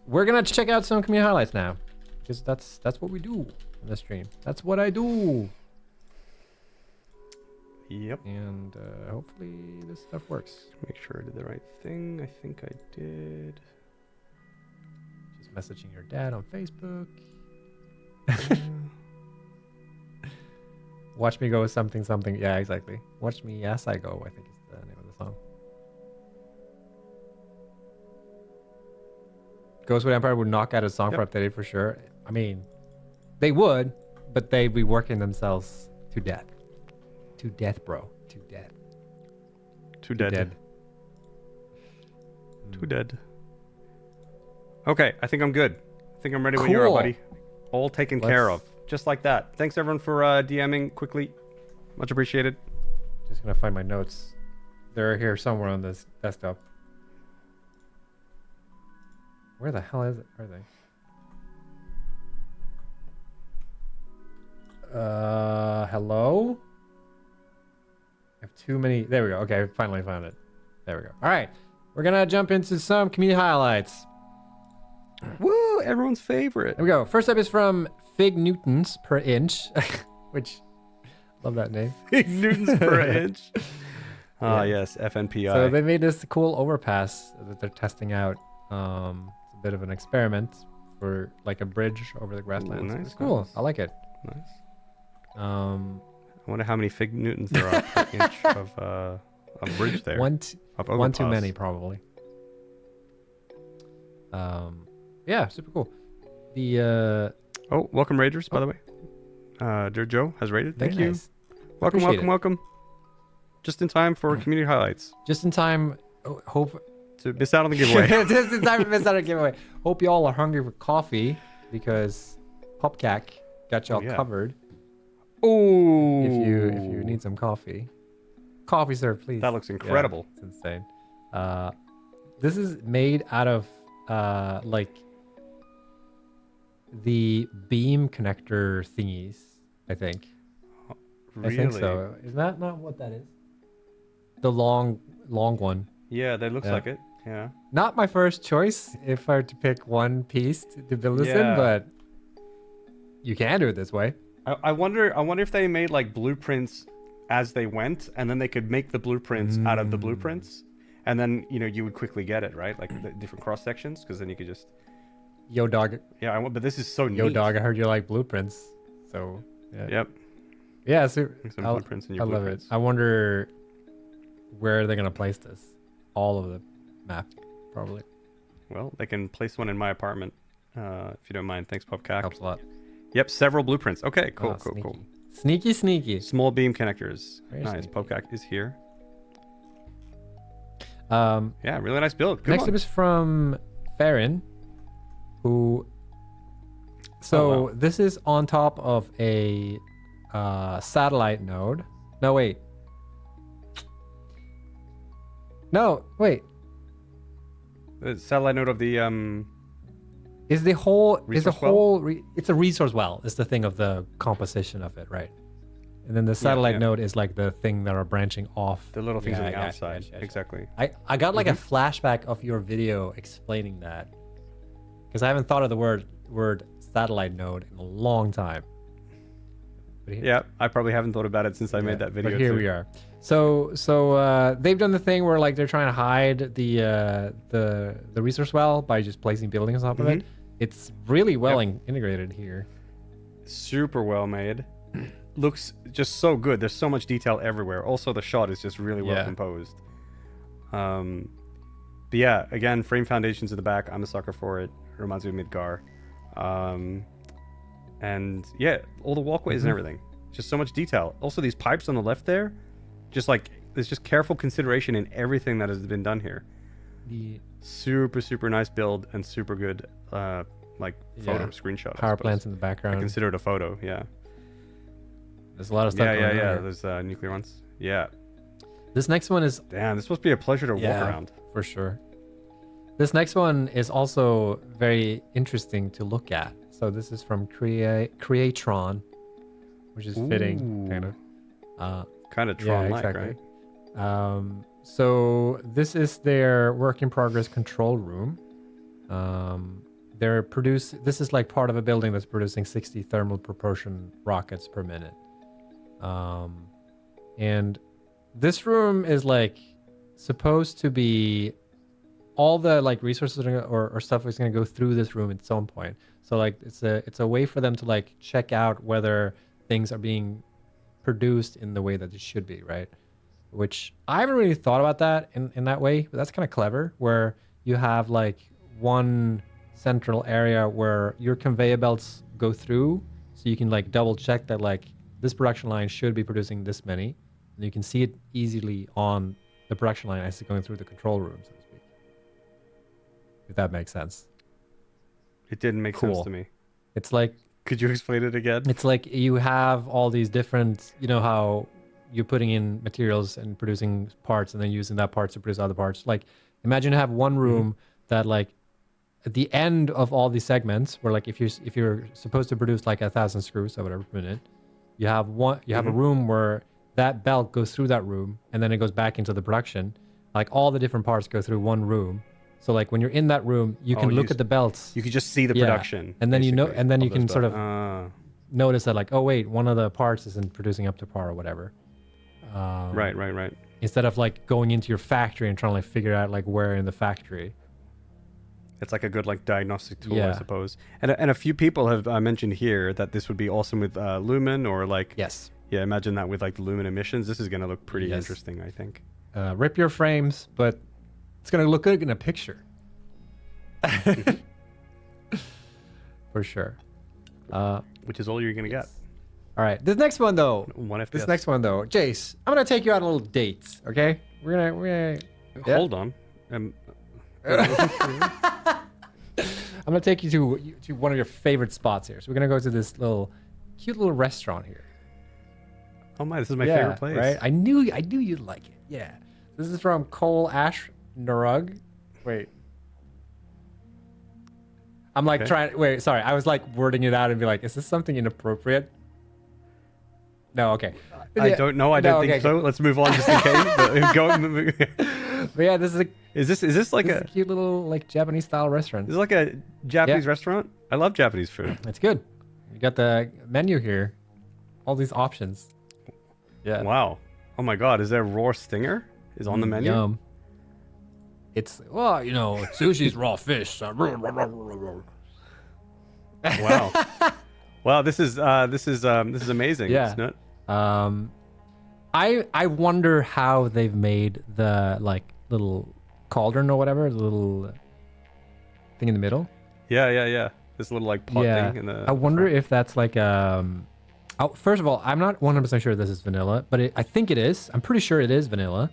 we're gonna check out some community highlights now, because that's what we do in the stream. That's what I do. Yep. And hopefully this stuff works. Make sure I did the right thing. I think I did. Just messaging your dad on Facebook. Watch me go with something something. Yeah, exactly. Watch me as I go, I think is the name of the song. Ghost with Empire would knock out a song for updated for sure. I mean, they would, but they'd be working themselves to death. To death, bro. To death. Too dead. Too dead. Okay, I think I'm good. I think I'm ready when you are, buddy. All taken care of. Just like that. Thanks everyone for DMing quickly. Much appreciated. Just gonna find my notes. They're here somewhere on this desktop. Where the hell is it? Are they? Hello? I have too many. There we go. Okay, I finally found it. There we go. All right, we're gonna jump into some community highlights. Woo! Everyone's favorite. There we go. First up is from Fig Newtons per inch, which love that name. Fig Newtons per inch. Ah, yes, FNPI. So they made this cool overpass that they're testing out. It's a bit of an experiment for like a bridge over the grasslands. Nice, it's cool. nice. I like it. Nice. I wonder how many Fig Newtons there are per inch of a bridge there. One too many, probably. Yeah, super cool. The oh, welcome raiders, by the way. Dear Joe has raided. Thank you. Nice. Welcome. Just in time for community highlights. Just in time. Hope to miss out on the giveaway. Just in time to miss out on the giveaway. Hope you all are hungry for coffee because pobkac got y'all covered. Oh, if you need some coffee, sir, please. That looks incredible. Yeah, it's insane. This is made out of like the beam connector thingies, I think. Really? I think so. Is that not what that is? The long one. Yeah, that looks like it. Yeah. Not my first choice if I were to pick one piece to build this in, but you can do it this way. I wonder if they made like blueprints as they went, and then they could make the blueprints out of the blueprints, and then you would quickly get it, right? Like the different cross sections, because then you could just. Yo, dog. Yeah, but this is so neat. Yo, dog. I heard you like blueprints, so. Yeah. Yep. Yeah, so some blueprints in your I love it. I wonder where they're gonna place this. All of the map, probably. Well, they can place one in my apartment, if you don't mind. Thanks, pobkac. Helps a lot. Yep, several blueprints. Okay, cool. Sneaky. Small beam connectors. Very nice. sneaky. pobkac is here. Yeah, really nice build. Good next one. up is from Farron, who. So this is on top of a satellite node. No, wait. The satellite node of the it's a resource well. It's the thing of the composition of it, right? And then the satellite node is like the thing that are branching off. The little things on the outside. Exactly. I got like a flashback of your video explaining that, because I haven't thought of the word satellite node in a long time. Yeah, I probably haven't thought about it since I made that video. But here we are. So they've done the thing where like they're trying to hide the resource well by just placing buildings on top of it. It's really well integrated here. Super well made. Looks just so good. There's so much detail everywhere. Also, the shot is just really well composed. But yeah, again, frame foundations in the back. I'm a sucker for it. Reminds me of Midgar. And yeah, all the walkways and everything. Just so much detail. Also, these pipes on the left there, just like there's just careful consideration in everything that has been done here. Super nice build and super good like photo screenshot. Power plants in the background. I consider it a photo. Yeah. There's a lot of stuff going on here. There's nuclear ones. Yeah. This next one is... Damn, this must be a pleasure to walk around. For sure. This next one is also very interesting to look at. So this is from KREATRON, which is fitting, kind of. Kind of Tron-like, right? So this is their work in progress control room. this is like part of a building that's producing 60 thermal propulsion rockets per minute. And this room is like supposed to be all the like resources or stuff is going to go through this room at some point. So like it's a way for them to like check out whether things are being produced in the way that it should be, right? Which I haven't really thought about that in that way, but that's kind of clever, where you have like one central area where your conveyor belts go through, so you can like double check that like this production line should be producing this many, and you can see it easily on the production line as it's going through the control room, so to speak. If that makes sense. It didn't make sense to me. It's like, could you explain it again? It's like you have all these different, you know how you're putting in materials and producing parts and then using that parts to produce other parts. Like imagine you have one room that like at the end of all these segments where like if you're supposed to produce like 1,000 screws or whatever per minute, you have a room where that belt goes through that room and then it goes back into the production. Like all the different parts go through one room. So like when you're in that room, you can look at the belts. You can just see the production. And then you can sort of notice that like, oh wait, one of the parts isn't producing up to par or whatever. Right. Instead of like going into your factory and trying to like figure out like where in the factory. It's like a good like diagnostic tool, I suppose. And a few people have mentioned here that this would be awesome with Lumen or like... Yes. Yeah, imagine that with like the Lumen emissions. This is going to look pretty interesting, I think. Rip your frames, but it's going to look good in a picture. For sure. Which is all you're going to get. All right. This next one, though. This next one, though. Jace, I'm going to take you on a little date, okay? We're going to... Hold on. I'm going to take you to one of your favorite spots here. So we're going to go to this cute little restaurant here. Oh my, this is my favorite place. Right? I knew you'd like it. Yeah. This is from coalAshNrug. Wait. I'm like sorry. I was like wording it out and be like, is this something inappropriate? No, okay. I don't know. I don't think so. Let's move on just in case. But yeah, this is Is this like a cute little like Japanese style restaurant. This is like a Japanese restaurant? I love Japanese food. It's good. You got the menu here. All these options. Yeah. Wow. Oh my god, is there raw stinger? Is on the menu? Yum. It's sushi's raw fish. Wow. Wow, this is amazing, isn't it? I wonder how they've made the like little cauldron or whatever, the little thing in the middle. Yeah. This little like pot thing in the... I wonder if that's like first of all, I'm not 100% sure this is vanilla, but I think it is. I'm pretty sure it is vanilla.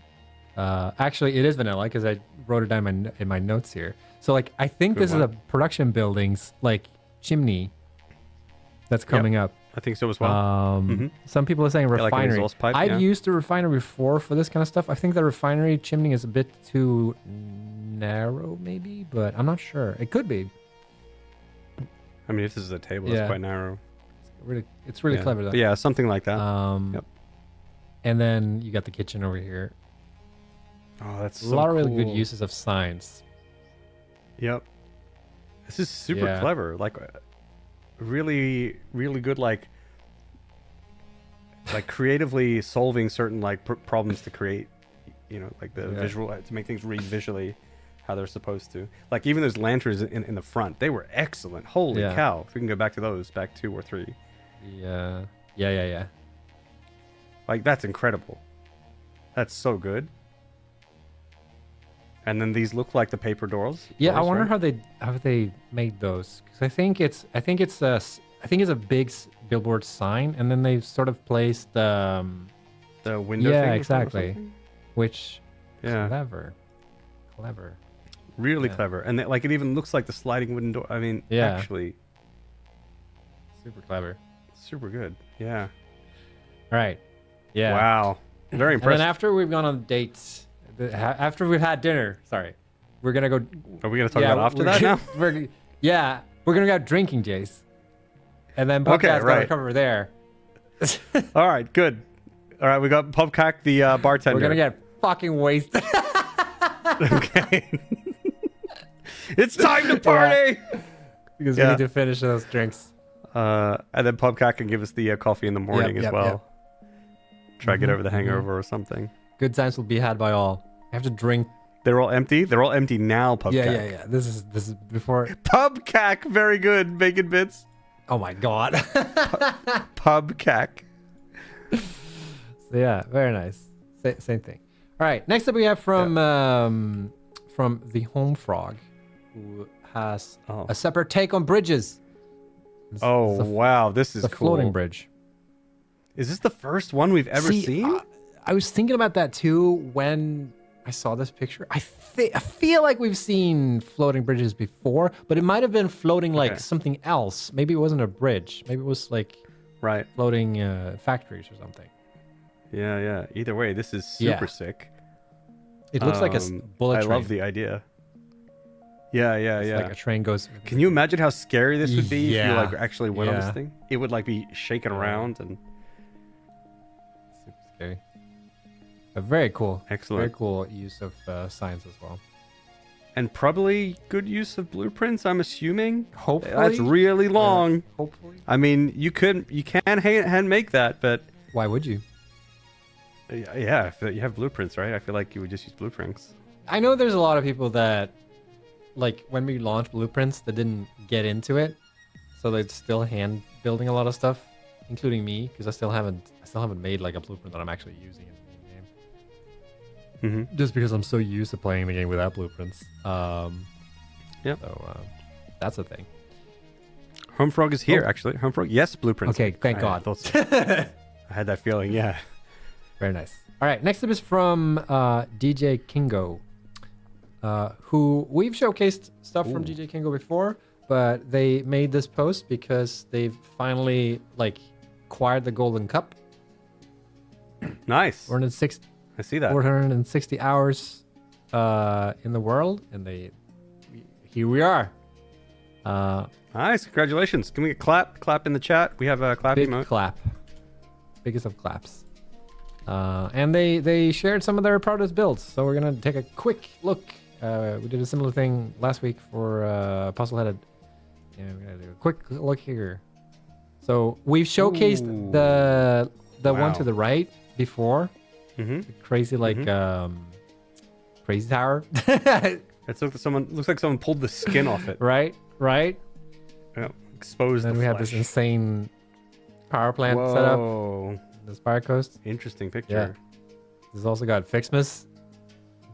Actually, it is vanilla because I wrote it down in my notes here. So like, I think this is a production building's like chimney that's coming up. I think so as well. Some people are saying refinery. Like pipe, I've used a refinery before for this kind of stuff. I think the refinery chimney is a bit too narrow, maybe, but I'm not sure. It could be. I mean, if this is a table, it's quite narrow. It's really clever though. But yeah, something like that. And then you got the kitchen over here. Oh, that's so a lot of really cool. good uses of signs. Yep. This is super clever. Like, really, really good. Like creatively solving certain like problems to create. Like the visual to make things read visually how they're supposed to. Like even those lanterns in the front, they were excellent. Holy cow! If we can go back to those, back 2 or 3. Yeah. Like that's incredible. That's so good. And then these look like the paper doors. Yeah, I wonder how they made those, because I think it's a big billboard sign, and then they've sort of placed the window. Yeah, thing exactly. Which clever. Really clever, and it even looks like the sliding wooden door. I mean, actually, super clever. Super good. Yeah. All right. Yeah. Wow. Very impressive. And then after we've gone on dates, after we've had dinner, we're gonna go. Are we gonna talk about after that now? We're gonna go out drinking, Jace. And then Pobkac's gonna come over there. All right, good. All right, we got Pobkac, the bartender. We're gonna get fucking wasted. Okay. It's time to party. because we need to finish those drinks. And then pobkac can give us the coffee in the morning as well. Try to get over the hangover or something. Good times will be had by all. I have to drink. They're all empty. They're all empty now. Pobkac. Yeah. This is before. Pobkac, very good. Bacon bits. Oh my god. Pobkac. So yeah, very nice. Same thing. All right. Next up, we have from TheHomeFrog, who has a separate take on bridges. Wow, this is the cool. Floating bridge. Is this the first one we've ever seen? I was thinking about that too when I saw this picture. I feel like we've seen floating bridges before, but it might have been floating like something else. Maybe it wasn't a bridge. Maybe it was like floating factories or something. Yeah. Either way, this is super sick. It looks like a bullet train. I love the idea. Yeah. Like a train goes. Can you imagine how scary this would be if you like actually went on this Yeah. thing? It would like be shaking around and Super scary. But very cool. excellent. Very cool use of science as well. And probably good use of blueprints, I'm assuming. Hopefully. That's really long. Hopefully. I mean, you can hand make that, but Why would you? yeah, if you have blueprints, right? I feel like you would just use blueprints. I know there's a lot of people that, like, when we launched blueprints, that didn't get into it, so they're still hand building a lot of stuff, including me, because I still haven't made like a blueprint that I'm actually using in the game. Just because I'm so used to playing the game without blueprints. So that's the thing. HomeFrog is here, actually. HomeFrog, yes, blueprints. Okay, thank God. Thought so. I had that feeling, yeah. Very nice. All right, next up is from DJ Kingo, who we've showcased stuff from DJ Kingo before, but they made this post because they've finally acquired the Golden Cup. Nice. 460, I see that. 460 hours in the world, and here we are. Nice, congratulations. Can we get clap in the chat? We have a clap Big emote. clap. Biggest of claps. And they shared some of their proudest builds, so we're gonna take a quick look. We did a similar thing last week for Puzzle-Headed. Yeah, we're gonna do a quick look here. So we've showcased the one to the right before. The crazy crazy tower. It looks like someone pulled the skin off it. Right. Yeah, exposed. Then the we flesh. have this insane power plant set up. The Spire Coast. Interesting picture. Yeah. This has also got Fixmas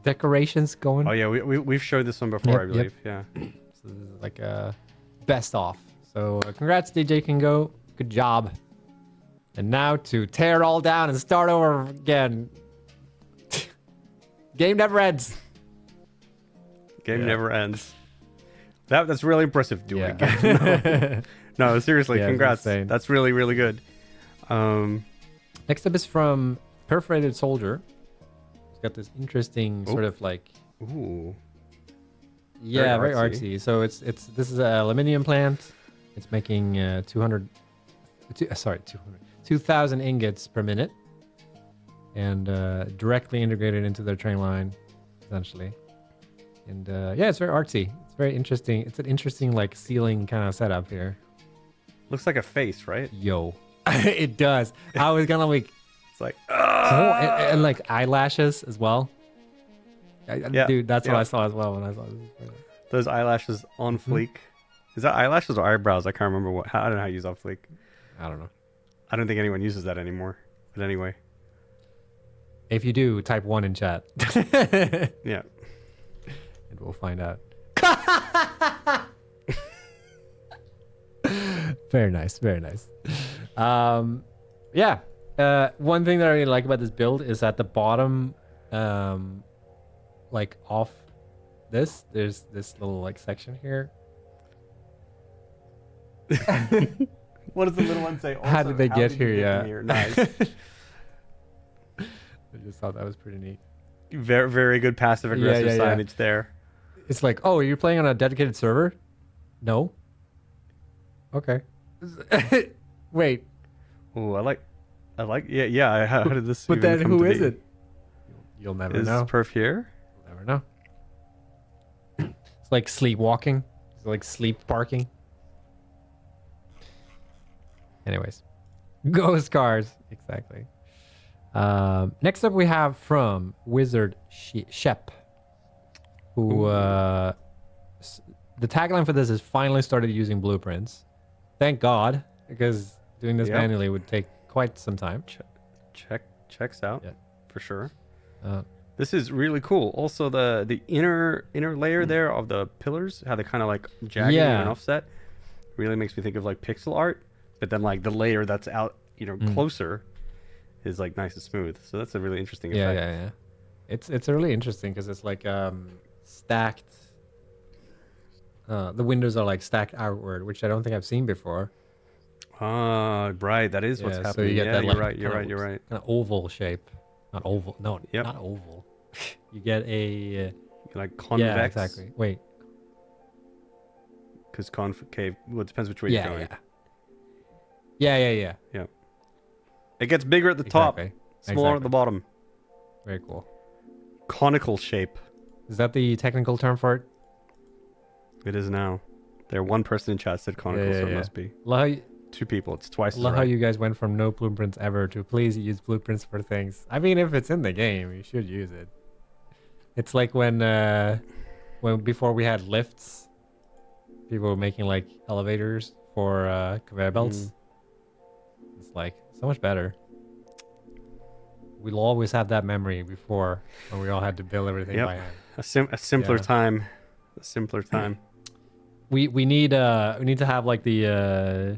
decorations going. Oh yeah, we've showed this one before, I believe. Yeah. So this is like a best off. So congrats, DJ Kingo. Good job. And now to tear it all down and start over again. Game never ends. Game never ends. That's really impressive. Do it again. No, seriously, congrats. That's really, really good. Next up is from Perforated Soldier. He's got this interesting sort of Ooh. Yeah, very artsy. So this is an aluminium plant. It's making 2,000 ingots per minute, and directly integrated into their train line, essentially. And it's very artsy. It's very interesting. It's an interesting ceiling kind of setup here. Looks like a face, right? Yo, it does. I was gonna It's like and eyelashes as well. Dude, that's what I saw as well when I saw this. Those eyelashes on fleek. Is that eyelashes or eyebrows? I can't remember I don't know how to use on fleek. I don't know. I don't think anyone uses that anymore. But anyway. If you do, type 1 in chat. Yeah. And we'll find out. Very nice. Very nice. One thing that I really like about this build is at the bottom, off this, there's this little section here. What does the little one say? Also, how did they get here? Yeah. Here? Nice. I just thought that was pretty neat. Very, very good passive aggressive signage there. It's like, oh, you're playing on a dedicated server? No. Okay. Wait. Oh, I like. Yeah. How did this? But even then come who to is be? it? You'll never Is know. Perf here? You'll never know. It's like sleepwalking. It's like sleep parking. Anyways, ghost cars. Exactly. Next up, we have from WizardShep, who the tagline for this is finally started using blueprints. Thank God, because doing this manually would take quite some time. Checks out for sure. Uh, This is really cool. Also, the inner layer there of the pillars, how they kind of like jagged and offset, really makes me think of like pixel art. But then like the layer that's out, closer, is like nice and smooth. So that's a really interesting effect. Yeah. It's really interesting because it's like stacked. The windows are like stacked outward, which I don't think I've seen before. Right. That is what's happening. So you get that, you're like, right. You're right. Kind of oval shape. Not oval. No, not oval. You get a like convex. Yeah, exactly. Wait. Because concave. Well, it depends which way you're going. Yeah. It gets bigger at the top, smaller at the bottom. Very cool. Conical shape. Is that the technical term for it? It is now. There, one person in chat said conical, so it must be. Two people. It's twice. Love how you guys went from no blueprints ever to please use blueprints for things. I mean, if it's in the game, you should use it. It's like when before we had lifts, people were making like elevators for conveyor belts. It's like so much better. We'll always have that memory before when we all had to build everything by hand. A simpler time. A simpler time. We need to have like the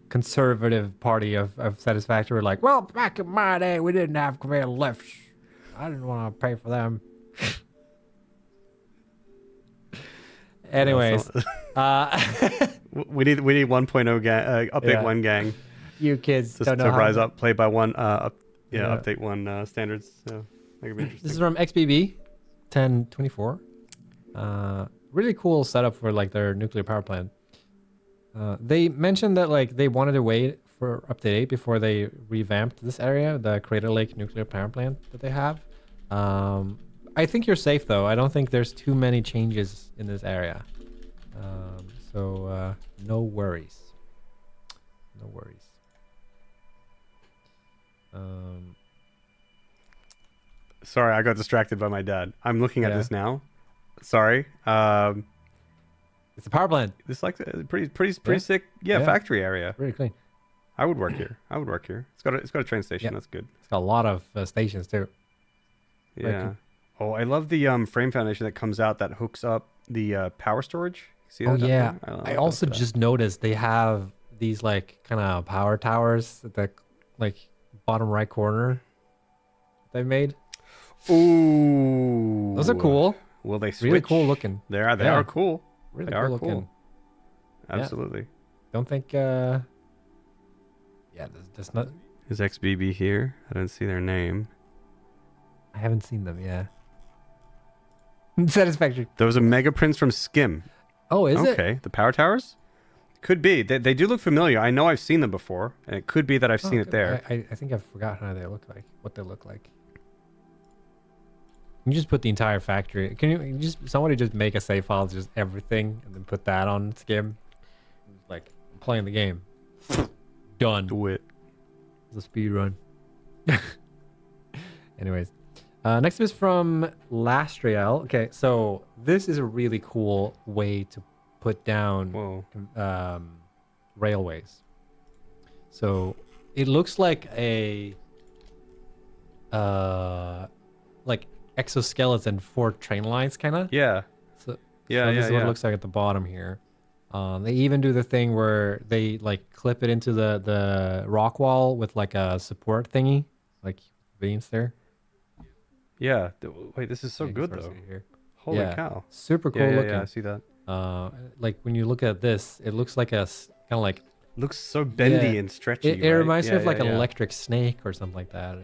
conservative party of Satisfactory. Like, well, back in my day, we didn't have conveyor lifts. I didn't want to pay for them. Anyways, we need 1.0 gang, update 1 gang. You kids to don't know rise up, play by one. Update 1 standards. So that could be interesting. This is from XBB 1024. Really cool setup for like their nuclear power plant. They mentioned that like they wanted to wait for update 8 before they revamped this area, the Crater Lake nuclear power plant that they have. I think you're safe though. I don't think there's too many changes in this area. So no worries. No worries. Sorry, I got distracted by my dad. I'm looking at this now. Sorry. It's a power plant. This like pretty sick. Yeah, factory area. Really clean. I would work here. It's got a train station. That's good. It's got a lot of stations too. Yeah. Oh, I love the frame foundation that comes out that hooks up the power storage. See that? Oh yeah. I also just noticed they have these like kind of power towers at the like bottom right corner. They made. Ooh. Those are cool. Will they switch? Really cool looking. They are cool. Really they cool are looking. Cool. Absolutely. Don't think. There's not. Is XBB here? I don't see their name. I haven't seen them. Yeah. Satisfactory. Those are mega prints from Skim. Oh, is it? Okay, the power towers? Could be. They do look familiar. I know I've seen them before, and it could be that I've seen it there. I think I've forgotten how they look like. What they look like. You just put the entire factory. Can you just somebody just make a save file, just everything, and then put that on Skim? Like I'm playing the game. Done. Do it. The speed run. Anyways, next is from Lastrael. Okay, so this is a really cool way to put down railways. So it looks like a like exoskeleton for train lines, kind of. Yeah. So this is what it looks like at the bottom here. They even do the thing where they like clip it into the rock wall with like a support thingy, like beams there. Yeah. Wait, this is so good though. Holy cow! Super cool looking. Yeah, I see that. Like when you look at this, it looks like a kind of like looks so bendy and stretchy. It reminds me of like an electric snake or something like that.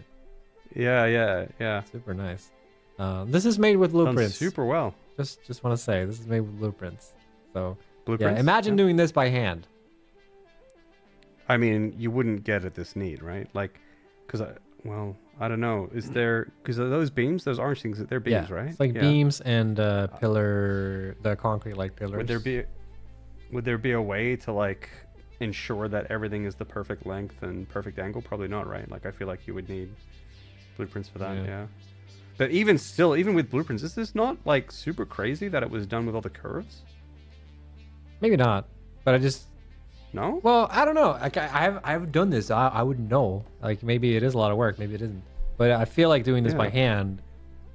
Yeah. Super nice. This is made with blueprints. Done super well. Just want to say this is made with blueprints. So blueprints. Yeah, imagine doing this by hand. I mean, you wouldn't get it this neat, right? Like, I don't know. Is there, because of those beams, those orange things, they're beams, right? It's like beams and pillar, the concrete like pillars. Would there be a way to like ensure that everything is the perfect length and perfect angle? Probably not, right? Like I feel like you would need blueprints for that. Yeah. But even still, even with blueprints, is this not like super crazy that it was done with all the curves? Maybe not, but I just No. well, I don't know. Like I've done this. I wouldn't know. Like maybe it is a lot of work. Maybe it isn't. But I feel like doing this by hand.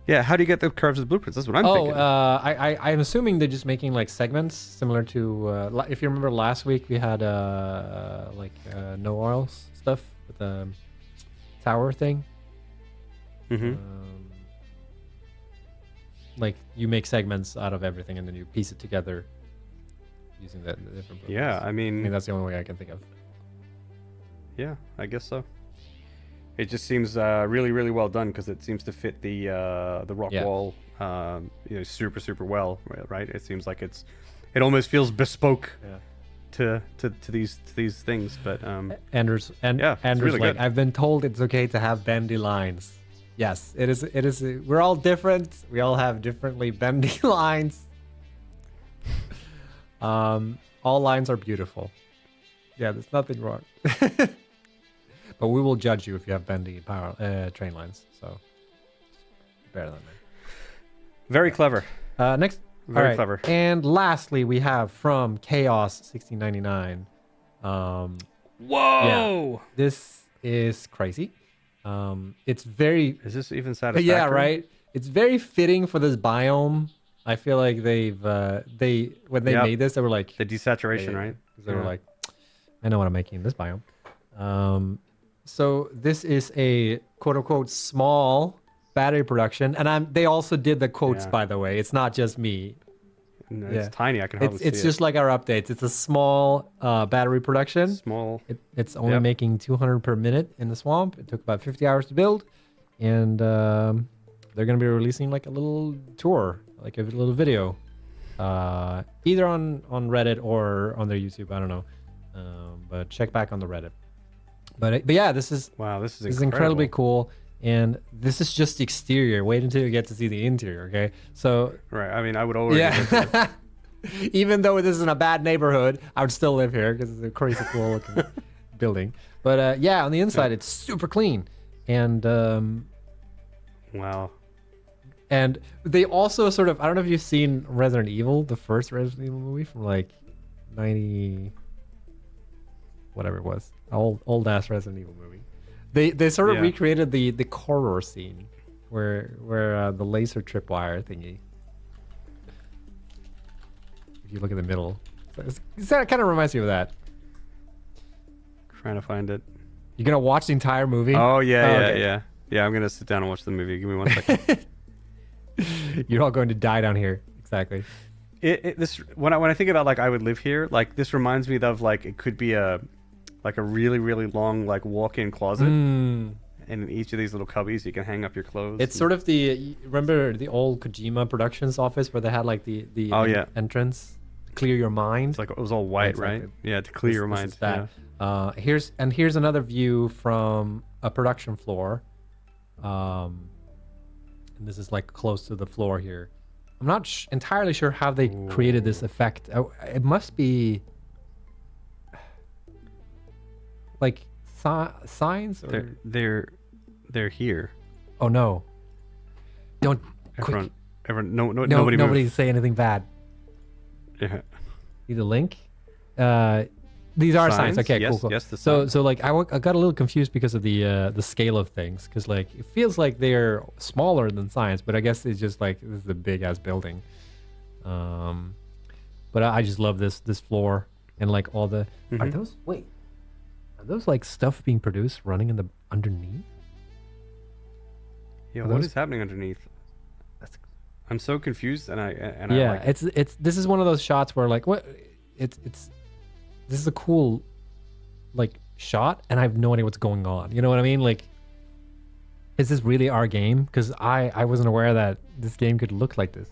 Yeah. How do you get the curves with blueprints? That's what I'm thinking. I'm assuming they're just making like segments similar to if you remember last week we had no oils stuff with the tower thing. Mm-hmm. Like you make segments out of everything and then you piece it together using the different blueprints. Yeah, I mean that's the only way I can think of. Yeah, I guess so. It just seems really, really well done because it seems to fit the rock wall, super, super well, right? It seems like it almost feels bespoke to these things. But Andrew's really like, good. I've been told it's okay to have bendy lines. Yes, it is. It is. We're all different. We all have differently bendy lines. All lines are beautiful. Yeah, there's nothing wrong. But we will judge you if you have bendy train lines. So better than that. Very clever. Next. Very clever. And lastly, we have from Chaos 1699. Whoa! Yeah, this is crazy. It's very. Is this even satisfactory? Yeah, right. It's very fitting for this biome. I feel like when they made this, they were like the desaturation, right? They were like, I know what I'm making in this biome. So this is a quote unquote small battery production, and they also did the quotes, by the way. It's not just me. No, it's tiny. I can hardly see It's just like our updates. It's a small battery production. Small. It's only making 200 per minute in the swamp. It took about 50 hours to build, and they're gonna be releasing like a little tour, like a little video, either on Reddit or on their YouTube. I don't know, but check back on the Reddit. But yeah, this is incredibly cool. And this is just the exterior. Wait until you get to see the interior, okay? So right. I mean, I would already. Yeah. Even though this isn't a bad neighborhood, I would still live here because it's a crazy cool looking building. But yeah, on the inside, it's super clean. And wow. And they also sort of, I don't know if you've seen Resident Evil, the first Resident Evil movie from like 90, whatever it was, old ass Resident Evil movie. They sort of recreated the corridor scene where the laser tripwire thingy. If you look at the middle, that kind of reminds me of that. Trying to find it. You're gonna watch the entire movie? Oh yeah. I'm gonna sit down and watch the movie. Give me 1 second. You're all going to die down here. Exactly. When I think about like I would live here, like this reminds me of like it could be a really, really long like walk-in closet, and in each of these little cubbies you can hang up your clothes. It's sort of remember the old Kojima Productions office where they had like the entrance, clear your mind. It's like it was all white, right? Yeah, to clear your mind. Yeah. Here's another view from a production floor, and this is like close to the floor here. I'm not entirely sure how they created this effect. It must be like signs, or they're here. Oh no! Don't nobody say anything bad. Yeah. See the link? These are signs. Okay, yes, cool. Yes, so like I got a little confused because of the scale of things, because like it feels like they're smaller than signs, but I guess it's just like this is a big ass building. But I just love this floor and like all the Are those like stuff being produced running in the underneath? Yeah, what is happening underneath? I'm so confused, this is one of those shots where like this is a cool like shot, and I have no idea what's going on. You know what I mean? Like, is this really our game? Because I wasn't aware that this game could look like this.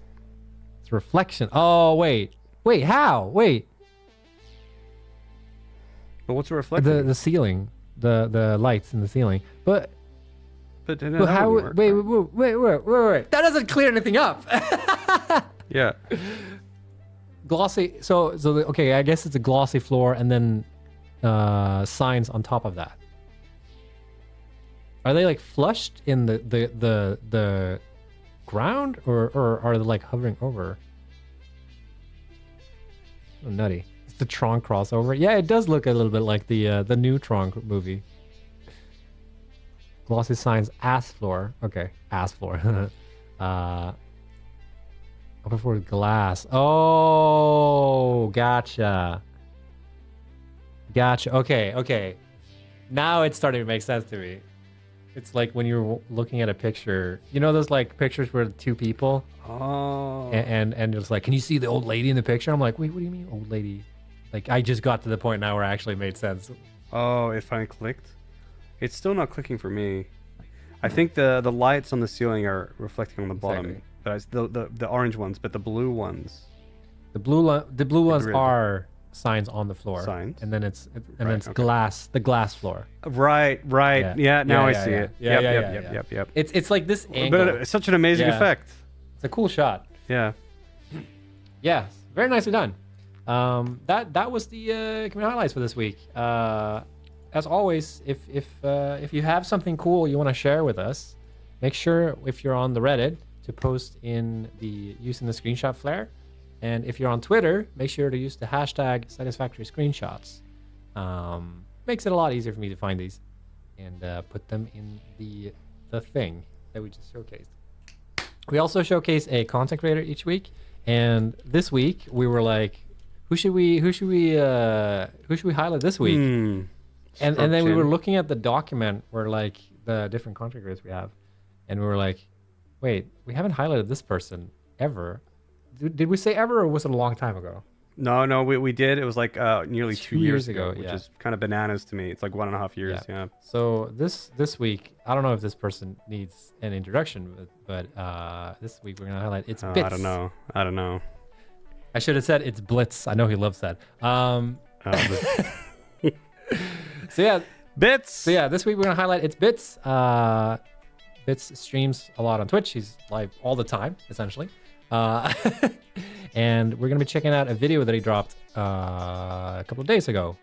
It's reflection. Oh wait, how? Wait. But what's a reflection? The ceiling, the lights in the ceiling. But how? Work, wait. That doesn't clear anything up. Yeah. Glossy. So okay. I guess it's a glossy floor, and then signs on top of that. Are they like flushed in the ground, or are they like hovering over? Oh, nutty. It's the Tron crossover. Yeah, it does look a little bit like the new Tron movie. Glossy signs, ass floor. Okay, ass floor. Upper floor glass. Oh, gotcha. Gotcha. Okay. Now it's starting to make sense to me. It's like when you're looking at a picture, you know those like pictures where two people, and it's like, can you see the old lady in the picture? I'm like, wait, what do you mean old lady? Like, I just got to the point now where it actually made sense. Oh, it finally clicked. It's still not clicking for me. I think the lights on the ceiling are reflecting on the bottom, Exactly. but it's the orange ones, but the blue ones. The blue ones grid. are signs on the floor. Signs. And then it's okay. glass, the glass floor. Right. Yeah. Now I see it. Yeah. Yep. It's like this angle. But it's such an amazing effect. It's a cool shot. Yeah. Yeah, very nicely done. That was the community highlights for this week. As always, if you have something cool you want to share with us, make sure if you're on the Reddit to post in using the screenshot flare, and if you're on Twitter, make sure to use the hashtag Satisfactory screenshots. Makes it a lot easier for me to find these and put them in the thing that we just showcased. We also showcase a content creator each week, and this week we were like, who should we highlight this week? And then we were looking at the document where like the different content creators we have, and we were like, wait, we haven't highlighted this person ever. Did we say ever, or was it a long time ago? No, we did. It was like nearly 2 years ago, which yeah. is kind of bananas to me. It's like 1.5 years. Yeah. So this week, I don't know if this person needs an introduction, but this week we're gonna highlight ItsBitz. I don't know. I should have said it's Blitz. I know he loves that. So yeah, Bits. So yeah, this week we're gonna highlight ItsBitz. Bitz streams a lot on Twitch. He's live all the time, essentially. And we're gonna be checking out a video that he dropped a couple of days ago,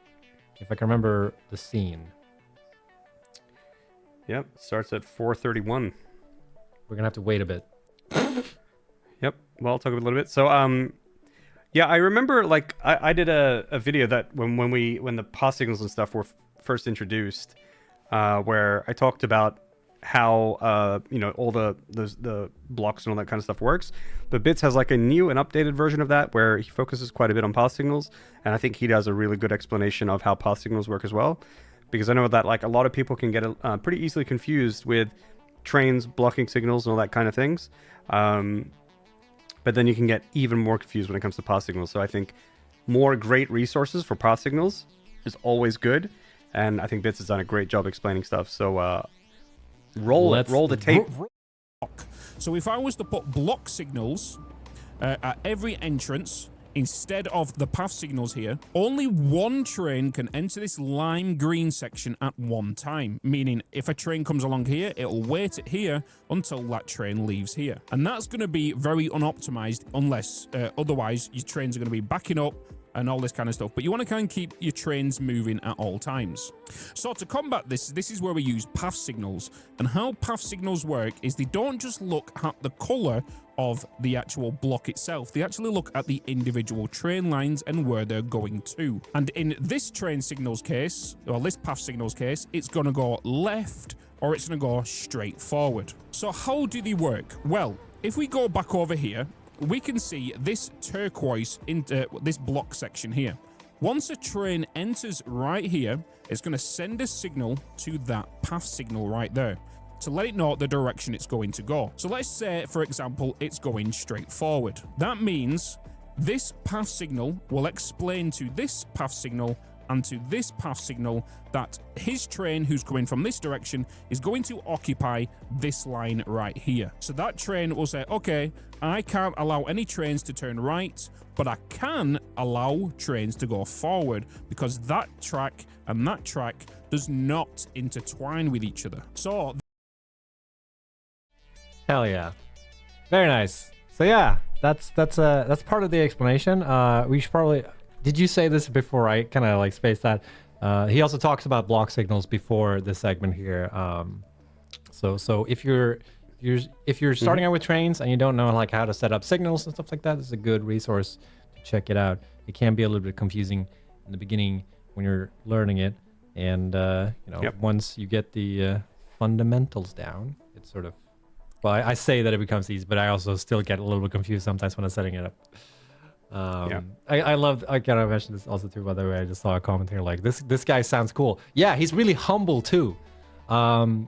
if I can remember the scene. Yep, starts at 4:31. We're gonna have to wait a bit. Yep. Well, I'll talk a little bit. So, yeah, I remember like I did a video that when the pass signals and stuff were first introduced, where I talked about how all the blocks and all that kind of stuff works. But Bitz has like a new and updated version of that where he focuses quite a bit on pass signals, and I think he does a really good explanation of how pass signals work as well, because I know that like a lot of people can get pretty easily confused with trains blocking signals and all that kind of things. But then you can get even more confused when it comes to pass signals. So I think more great resources for pass signals is always good, and I think Bitz has done a great job explaining stuff. So roll the tape. So if I was to put block signals at every entrance instead of the path signals here, only one train can enter this lime green section at one time, meaning if a train comes along here, it'll wait it here until that train leaves here. And that's going to be very unoptimized unless otherwise your trains are going to be backing up and all this kind of stuff. But you want to kind of keep your trains moving at all times. So to combat this is where we use path signals. And how path signals work is they don't just look at the color of the actual block itself. They actually look at the individual train lines and where they're going to. And in this train signals case, or this path signals case, it's going to go left or it's going to go straight forward. So how do they work? Well, if we go back over here, we can see this turquoise into this block section here. Once a train enters right here, it's going to send a signal to that path signal right there to let it know the direction it's going to go. So let's say, for example, it's going straight forward. That means this path signal will explain to this path signal and to this path signal that his train who's coming from this direction is going to occupy this line right here. So that train will say, okay, I can't allow any trains to turn right, but I can allow trains to go forward because that track and that track does not intertwine with each other. So hell yeah, very nice. So yeah, that's part of the explanation. We should probably, did you say this before I kind of like spaced that? He also talks about block signals before this segment here. So if you're starting out with trains and you don't know like how to set up signals and stuff like that, this is a good resource to check it out. It can be a little bit confusing in the beginning when you're learning it, and once you get the fundamentals down, it's sort of, well, I say that it becomes easy, but I also still get a little bit confused sometimes when I'm setting it up. I kind of mentioned this also too, by the way. I just saw a comment here like this guy sounds cool. Yeah, he's really humble too. So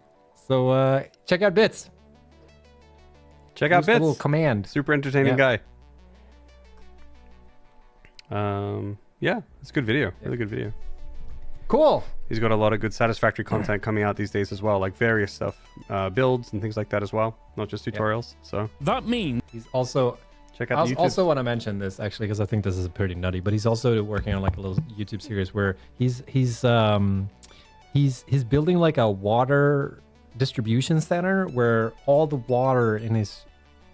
check out Bitz. Check out Bitz. Little command. Super entertaining guy. Yeah, it's a good video. Really good video. Cool. He's got a lot of good Satisfactory content coming out these days as well, like various stuff, builds and things like that as well, not just tutorials. So that means he's also. Check out the YouTube. I also want to mention this actually because I think this is pretty nutty, but he's also working on like a little YouTube series where he's building like a water distribution center where all the water in his,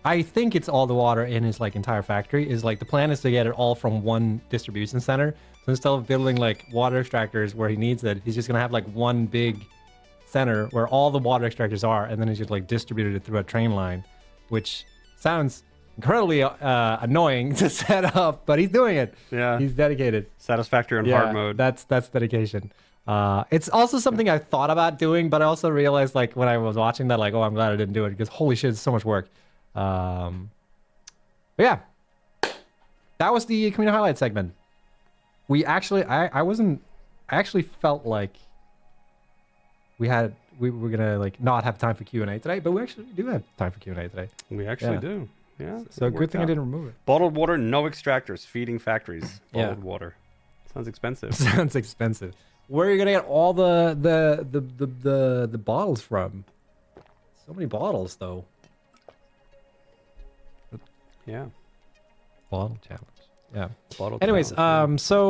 I think it's all the water in his like entire factory is like, the plan is to get it all from one distribution center. So instead of building like water extractors where he needs it, he's just gonna have like one big center where all the water extractors are, and then he's just like distributed it through a train line, which sounds incredibly annoying to set up, but he's doing it. Yeah, he's dedicated. Satisfactory on hard mode. That's dedication. It's also something I thought about doing, but I also realized like when I was watching that, like, oh, I'm glad I didn't do it because holy shit, it's so much work. But yeah, that was the community highlight segment. We actually, I actually felt like we were gonna like not have time for Q&A today, but we actually do have time for Q&A today. We actually do. Yeah. So good thing I didn't remove it. Bottled water, no extractors, feeding factories. Bottled water. Sounds expensive. Sounds expensive. Where are you gonna get all the bottles from? So many bottles though. Yeah. Bottle challenge. Yeah. Bottle Anyways, challenge, so